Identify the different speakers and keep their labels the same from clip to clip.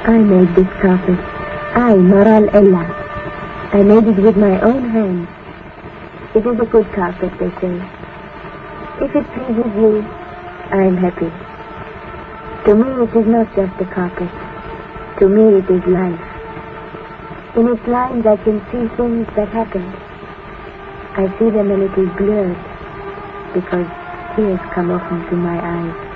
Speaker 1: I made this carpet. I, Maral Ella. I made it with my own hands. It is a good carpet, they say. If it pleases you, I am happy. To me it is not just a carpet. To me it is life. In its lines I can see things that happened. I see them a little blurred because tears come often to my eyes.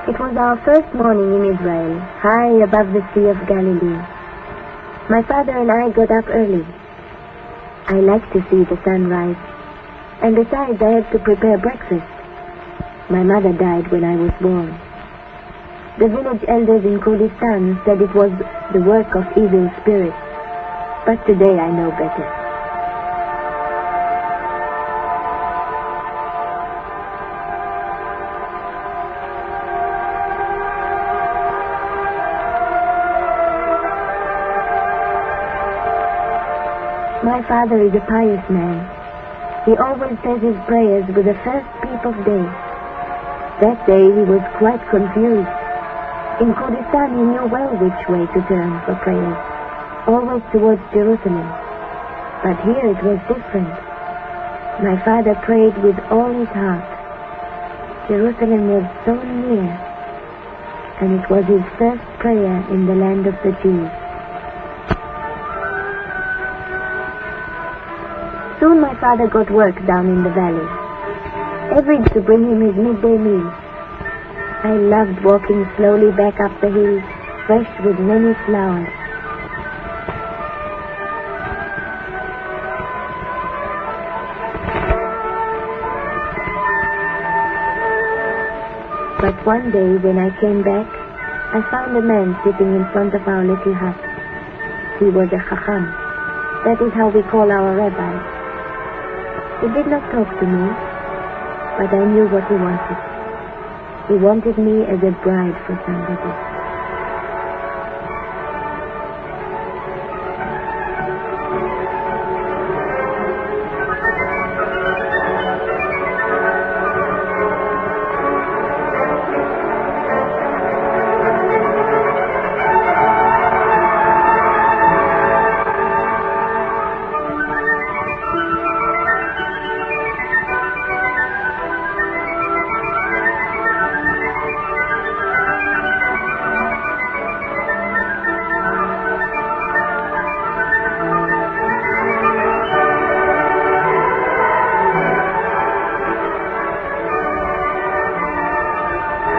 Speaker 1: It was our first morning in Israel, high above the Sea of Galilee. My father and I got up early. I liked to see the sun rise, and besides I had to prepare breakfast. My mother died when I was born. The village elders in Kurdistan said it was the work of evil spirits, but today I know better. My father is a pious man. He always says his prayers with the first peep of day. That day he was quite confused. In Kurdistan he knew well which way to turn for prayers, always towards Jerusalem. But here it was different. My father prayed with all his heart. Jerusalem was so near, and it was his first prayer in the land of the Jews. Soon my father got work down in the valley. Every day to bring him his midday meal. I loved walking slowly back up the hill, fresh with many flowers. But one day when I came back, I found a man sitting in front of our little hut. He was a chacham. That is how we call our rabbi. He did not talk to me, but I knew what he wanted. He wanted me as a bride for somebody.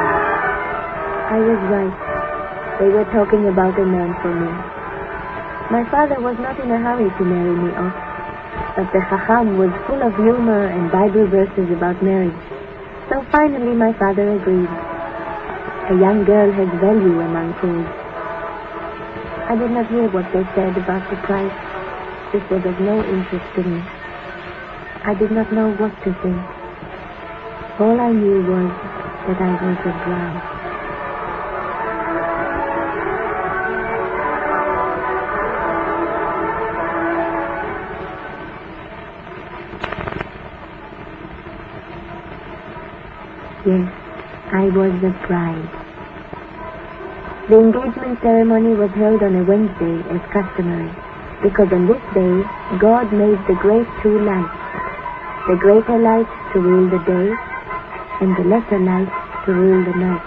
Speaker 1: I was right. They were talking about a man for me. My father was not in a hurry to marry me off, but the Chacham was full of humor and Bible verses about marriage. So finally my father agreed. A young girl has value among fools. I did not hear what they said about the price. This was of no interest to me. I did not know what to think. All I knew was that I was a bride. Yes, I was the bride. The engagement ceremony was held on a Wednesday as customary, because on this day God made the great two lights, the greater light to rule the day, and the lesser light to rule the night.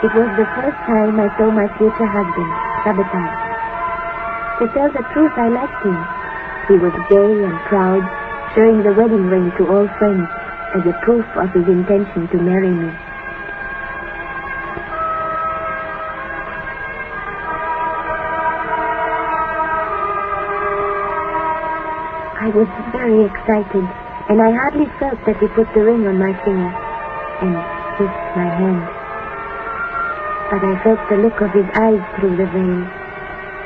Speaker 1: It was the first time I saw my future husband, Sabbatai. To tell the truth, I liked him. He was gay and proud, showing the wedding ring to all friends as a proof of his intention to marry me. I was very excited. and I hardly felt that he put the ring on my finger and kissed my hand. But I felt the look of his eyes through the veil.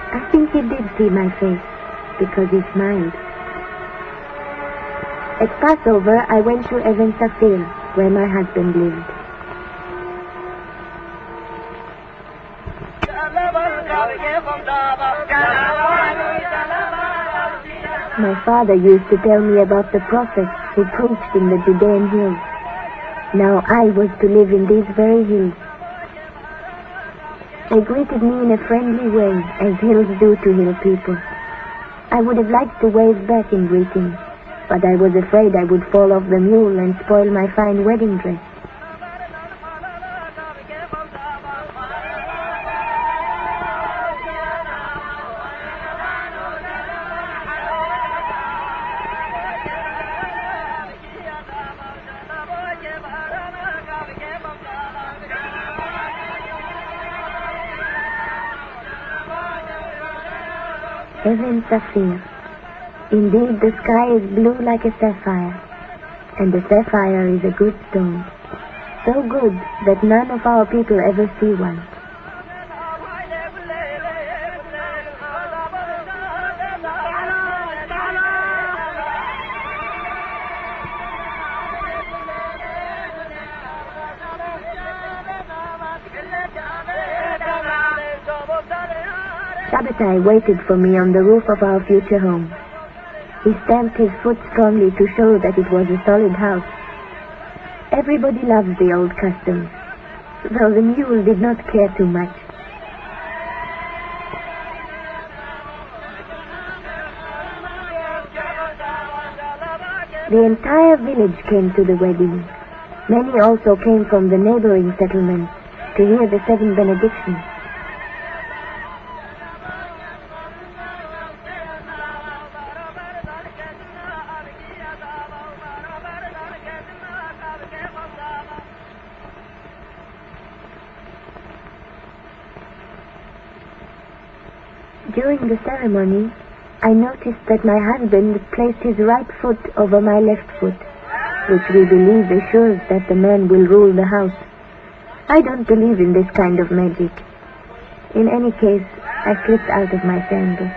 Speaker 1: I think he did see my face, because he smiled. At Passover, I went to Even Safir, where my husband lived. My father used to tell me about the prophets who preached in the Judean hills. Now I was to live in these very hills. They greeted me in a friendly way, as hills do to hill people. I would have liked to wave back in greeting, but I was afraid I would fall off the mule and spoil my fine wedding dress. Even Safir. Indeed, the sky is blue like a sapphire, and the sapphire is a good stone, so good that none of our people ever see one. Shabbatai waited for me on the roof of our future home. He stamped his foot strongly to show that it was a solid house. Everybody loves the old customs, though the mule did not care too much. The entire village came to the wedding. Many also came from the neighboring settlements to hear the 7 benedictions. During the ceremony, I noticed that my husband placed his right foot over my left foot, which we believe assures that the man will rule the house. I don't believe in this kind of magic. In any case, I slipped out of my sandals.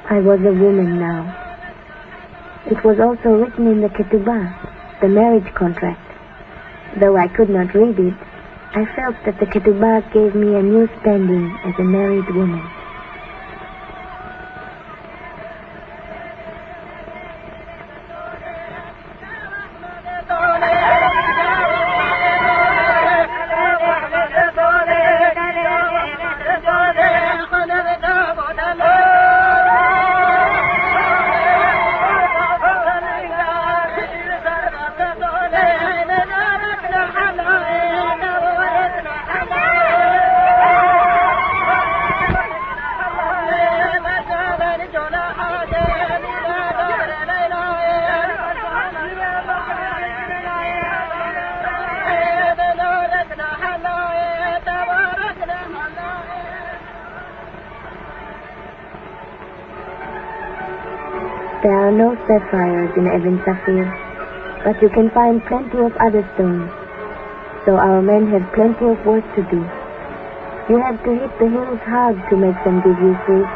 Speaker 1: I was a woman now. It was also written in the ketubah, the marriage contract. Though I could not read it, I felt that the ketubah gave me a new standing as a married woman. There are no sapphires in Even Safir, but you can find plenty of other stones. So our men have plenty of work to do. You have to hit the hills hard to make them give you fruit.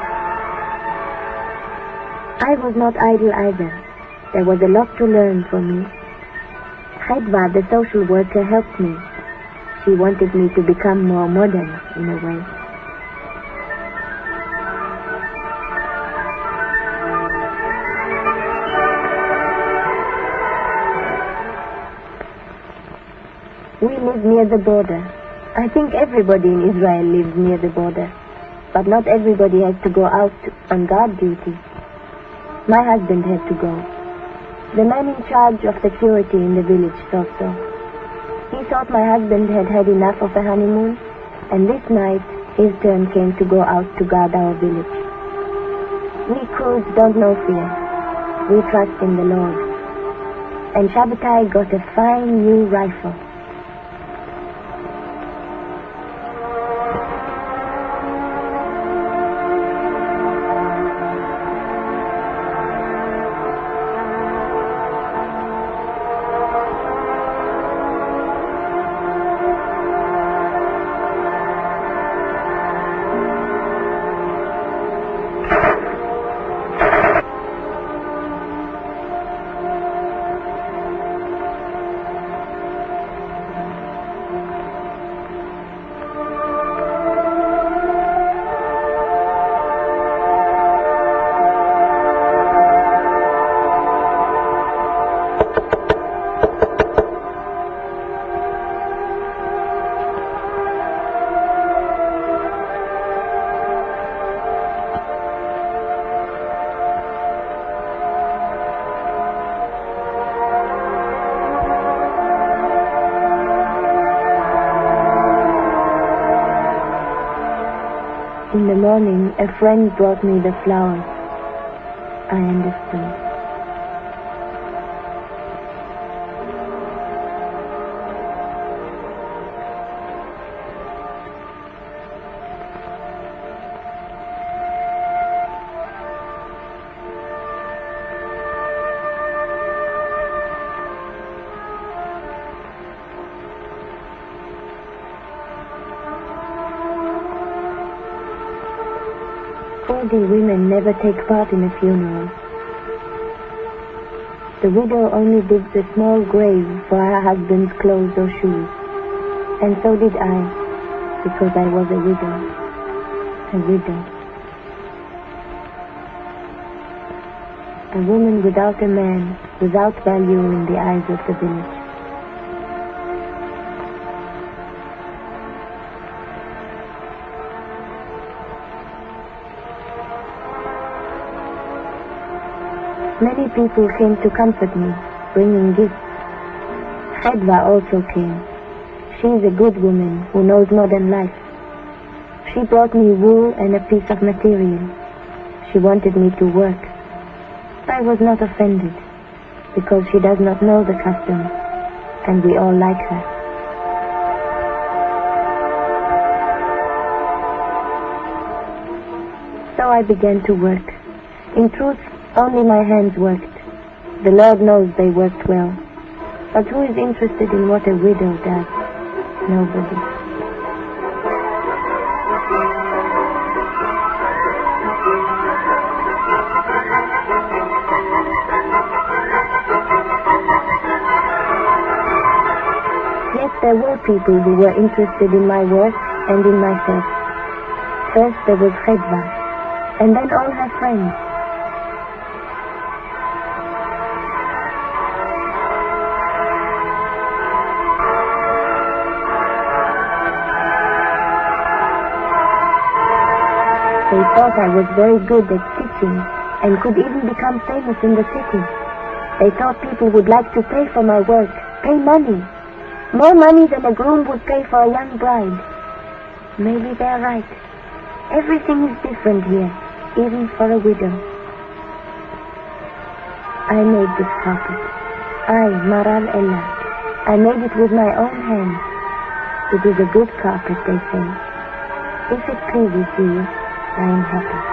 Speaker 1: I was not idle either. There was a lot to learn for me. Chedva, the social worker, helped me. She wanted me to become more modern in a way. We live near the border. I think everybody in Israel lives near the border, but not everybody has to go out on guard duty. My husband had to go. The man in charge of security in the village thought so. He thought my husband had had enough of a honeymoon, and this night his turn came to go out to guard our village. We Kurds don't know fear. We trust in the Lord. And Shabbatai got a fine new rifle. In the morning, a friend brought me the flowers. I understood. Kurdi women never take part in a funeral. The widow only digs a small grave for her husband's clothes or shoes. And so did I, because I was a widow. A widow. A woman without a man, without value in the eyes of the village. Many people came to comfort me, bringing gifts. Chedva also came. She is a good woman who knows modern life. She brought me wool and a piece of material. She wanted me to work. I was not offended, because she does not know the custom, and we all like her. So I began to work. In truth, only my hands worked. The Lord knows they worked well. But who is interested in what a widow does? Nobody. Yet there were people who were interested in my work and in myself. First there was Chedva, and then all her friends. They thought I was very good at stitching and could even become famous in the city. They thought people would like to pay for my work, pay money. More money than a groom would pay for a young bride. Maybe they're right. Everything is different here, even for a widow. I made this carpet. I, Maral Ella. I made it with my own hands. It is a good carpet, they say. If it pleases you, I am happy.